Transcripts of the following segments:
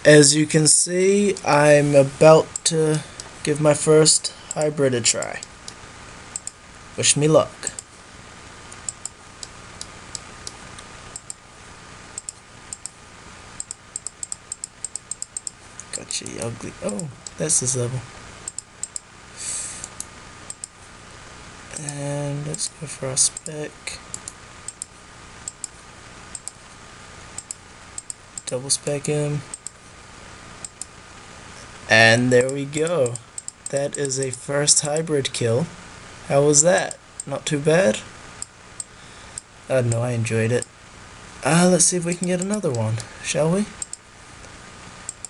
As you can see, I'm about to give my first hybrid a try. Wish me luck. Gotcha, you ugly. Oh, that's this level. And let's go for our spec. Double spec him. And there we go. That is a first hybrid kill. How was that? Not too bad? I don't know, I enjoyed it. Let's see if we can get another one, shall we?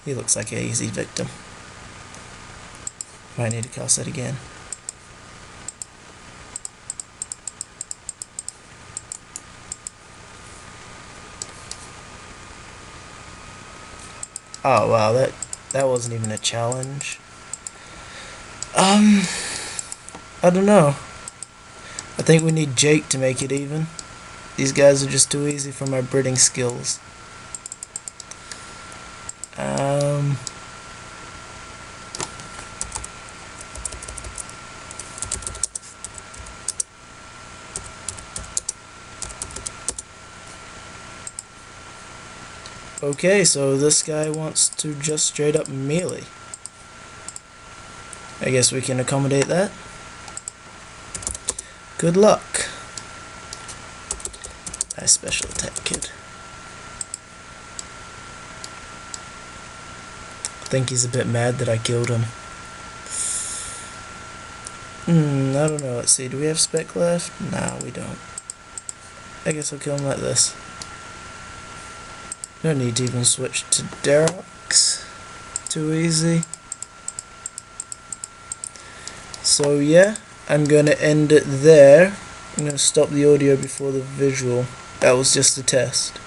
He looks like an easy victim. Might need to cast that again. Oh wow, that wasn't even a challenge. I don't know. I think we need Jake to make it even. These guys are just too easy for my breeding skills. Okay, so this guy wants to just straight up melee. I guess we can accommodate that. Good luck. Nice special attack kid. I think he's a bit mad that I killed him. I don't know, let's see, do we have spec left? Nah, we don't. I guess I'll kill him like this. No need to even switch to Derox. Too easy. So yeah, I'm going to end it there. I'm going to stop the audio before the visual. That was just a test.